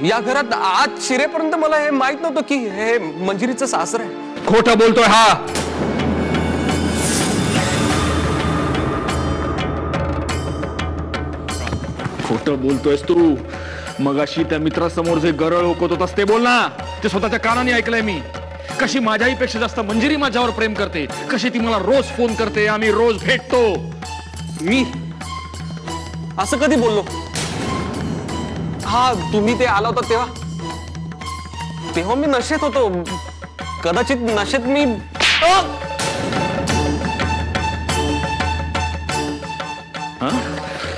या घरात आत शिरेपर्यंत मला हे माहित नव्हतं की हे मंजिरीचं सासर आहे. खोटं बोलतोय हा. खोटं बोलतोयस तू. मगाशी त्या मित्रासमोर जे गरळ ओकत होतास ते बोल ना. ते स्वतःच्या कानाने ऐकलंय मी. कशी माझ्याहीपेक्षा जास्त मंजिरी माझ्यावर प्रेम करते, कशी ती मला रोज फोन करते, आम्ही रोज भेटतो. मी असं कधी बोललो? हा तुम्ही ते आला होता तेव्हा मी नशेत होतो. कदाचित नशेत मी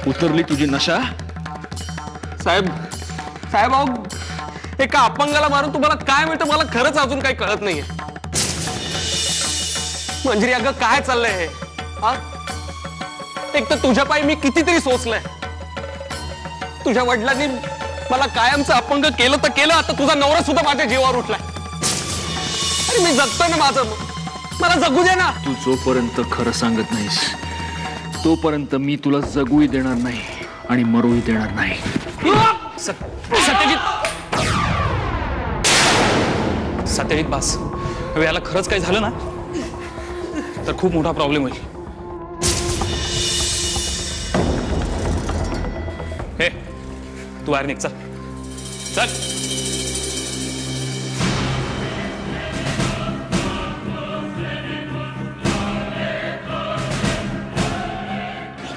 उतरली तुझी नशा. साहेब अहो, एका अपंगाला मारून तुम्हाला काय मिळतं मला खरंच अजून काही कळत नाहीये. मंजिरी अगं काय चाललंय हे? एक तर तुझ्या पायी मी कितीतरी सोचलंय. तुझ्या वडिलांनी मला कायमचं अपंग केलं तर केलं. आता तुझा नवरा सुद्धा माझ्या जीवावर उठलाय. अरे मी जगतोय ना माझं, मला जगू दे ना. तू जोपर्यंत खरं सांगत नाहीस तोपर्यंत मी तुला जगूही देणार नाही आणि मरूही देणार नाही. सत्यजित बास, याला खरंच काही झालं ना तर खूप मोठा प्रॉब्लेम होईल. हे तू बाहेर निघ. चल चल.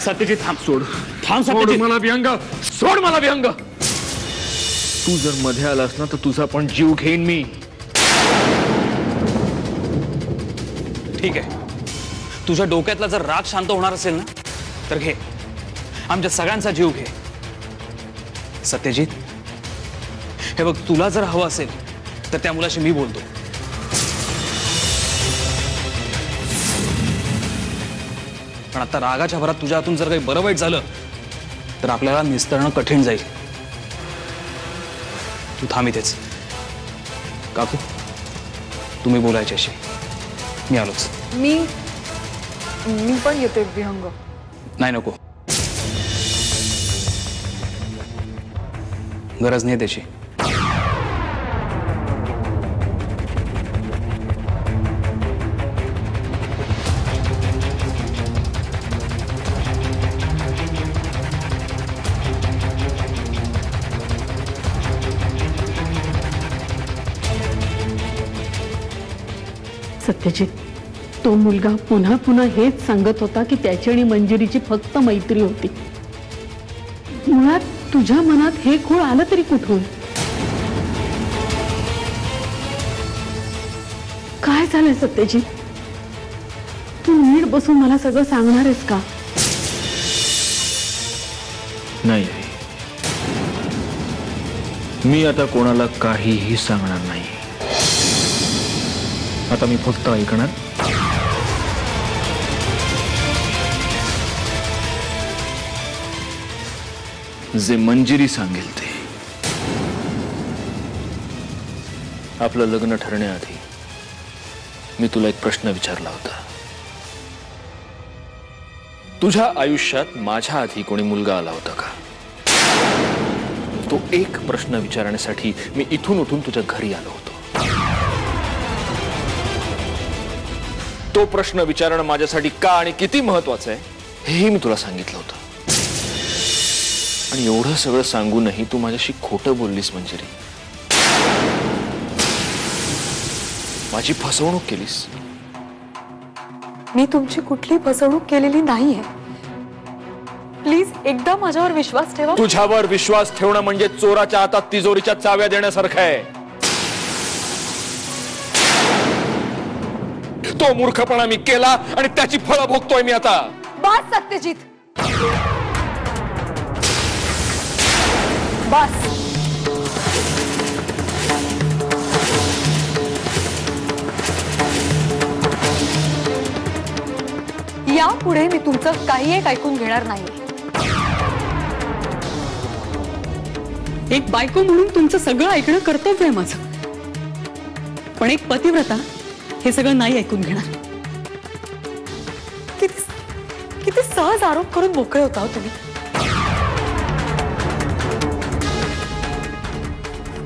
सत्यजित थांब. सोड सत्यजित. मला व्यंग सोड. मला व्यंग. तू जर मध्ये आलास ना तर तुझा पण जीव घेईन मी. ठीक आहे, तुझ्या डोक्यातला जर राग शांत होणार असेल ना तर घे, आमच्या सगळ्यांचा जीव घे. सत्यजित हे बघ, तुला जर हवं असेल तर त्या मुलाशी मी बोलतो. पण आता रागाच्या भरात तुझ्या हातून जर काही बरं वाईट झालं तर आपल्याला निस्तरणं कठीण जाईल. तू थांब इथेच. काकू तुम्ही बोलायच्याशी. मी आलोच. मी पण येते विहंग. नाही नको, गरज नाही त्याची. सत्यजित, तो मुलगा पुन्हा पुन्हा हेच सांगत होता की त्याची आणि मंजिरीची फक्त मैत्री होती. मुळात तुझ्या मनात हे खूळ आलं तरी कुठून? काय झालंय सत्यजित? तू नीट बसून मला सगळं सांगणार आहेस का? नाही, मी आता कोणाला काहीही सांगणार नाही. आता मी फक्त ऐकणार. जे मंजिरी सांगेल ते. आपलं लग्न ठरण्याआधी मी तुला एक प्रश्न विचारला होता. तुझ्या आयुष्यात माझ्या आधी कोणी मुलगा आला होता का? तो एक प्रश्न विचारण्यासाठी मी इथून उठून तुझ्या घरी आलो होतो. तो प्रश्न विचारणं माझ्यासाठी का आणि किती महत्वाचं आहे हेही मी तुला सांगितलं होतं. आणि एवढं सगळं सांगूनही तू माझ्याशी खोटं बोललीस मंजिरी. माझी फसवणूक केलीस. मी तुमची कुठली फसवणूक केलेली नाहीये. प्लीज एकदा माझ्यावर विश्वास ठेवा. तुझ्यावर विश्वास ठेवणं म्हणजे चोराच्या हातात तिजोरीच्या चाव्या देण्यासारखं आहे. तो मूर्खपणा मी केला आणि त्याची फळं भोगतोय मी आता. बस सत्यजित, बस. यापुढे मी तुमचं काही एक ऐकून घेणार नाही. एक बायको म्हणून तुमचं सगळं ऐकणं कर्तव्य आहे माझं. पण एक पतिव्रता हे सगळं नाही ऐकून घेणार. किती सहज आरोप करून मोकळे होता तुम्ही.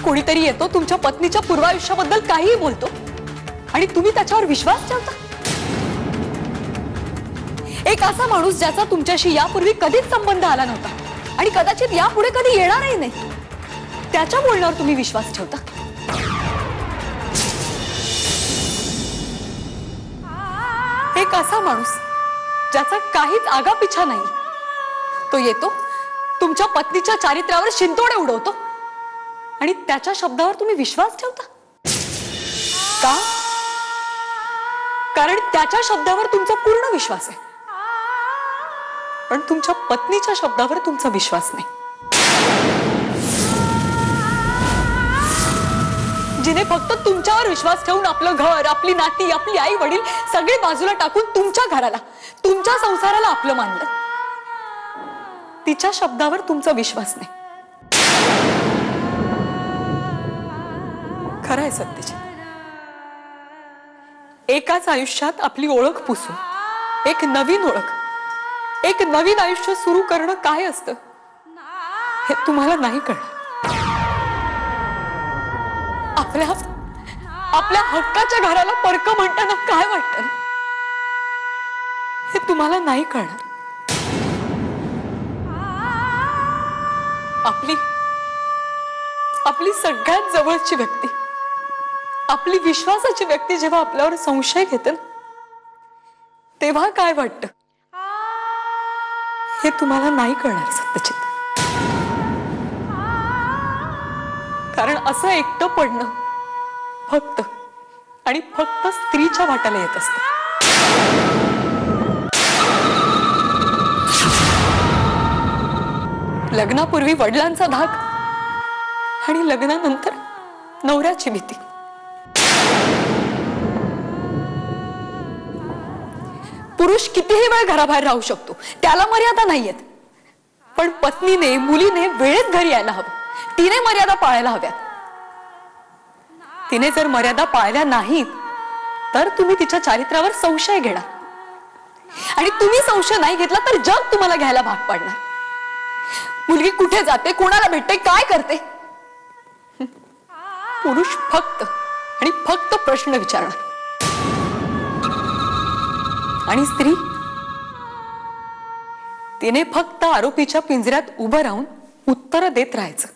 कोणीतरी येतो, तुमच्या पत्नीच्या पूर्वायुष्याबद्दल काहीही बोलतो आणि तुम्ही त्याच्यावर विश्वास ठेवता? एक असा माणूस ज्याचा तुमच्याशी यापूर्वी कधीच संबंध आला नव्हता आणि कदाचित यापुढे कधी येणारही नाही, त्याच्या बोलण्यावर तुम्ही विश्वास ठेवता? एक असा माणूस ज्याचा काहीच आगापिछा नाही, तो येतो, तुमच्या पत्नीच्या चारित्र्यावर शिंतोडे उडवतो आणि त्याच्या शब्दावर तुम्ही विश्वास ठेवता का? कारण त्याच्या शब्दावर तुमचा पूर्ण विश्वास आहे, पण तुमच्या पत्नीच्या शब्दावर तुमचा विश्वास नाही, जिने फक्त तुमच्यावर विश्वास ठेवून आपलं घर, आपली नाती, आपली आई वडील सगळे बाजूला टाकून तुमच्या घराला, तुमच्या संसाराला आपलं मानलं, तिच्या शब्दावर तुमचा विश्वास नाही. खरं आहे सत्यजित, एकाच आयुष्यात आपली ओळख पुसून एक नवीन ओळख, एक नवीन आयुष्य सुरू करणं काय असतं हे तुम्हाला नाही कळलं. आपल्या हक्काच्या घराला परक म्हणताना काय वाटतं हे तुम्हाला नाही कळणार. आपली सगळ्यात जवळची व्यक्ती, आपली विश्वासाची व्यक्ती जेव्हा आपल्यावर संशय घेते तेव्हा काय वाटतं हे तुम्हाला नाही कळणार सत्यजित. कारण असं एकटं पडणं फक्त आणि फक्त स्त्रीच्या वाट्याला येत असतं. लग्नापूर्वी वडिलांचा धाक आणि लग्नानंतर नवऱ्याची भीती. पुरुष कितीही वेळ घराबाहेर राहू शकतो, त्याला मर्यादा नाहीयेत, पण पत्नीने, मुलीने वेळेत घरी यायला हवं, तिने मर्यादा पाळायला हव्यात. तिने जर मर्यादा पाळल्या नाहीत तर तुम्ही तिच्या चारित्र्यावर संशय घेणार आणि तुम्ही संशय नाही घेतला तर जग तुम्हाला घ्यायला भाग पाडणार. मुलगी कुठे जाते, कोणाला भेटते, काय करते, पुरुष फक्त आणि फक्त प्रश्न विचारणार आणि स्त्री तिने फक्त आरोपीच्या पिंजऱ्यात उभं राहून उत्तर देत राहायचं.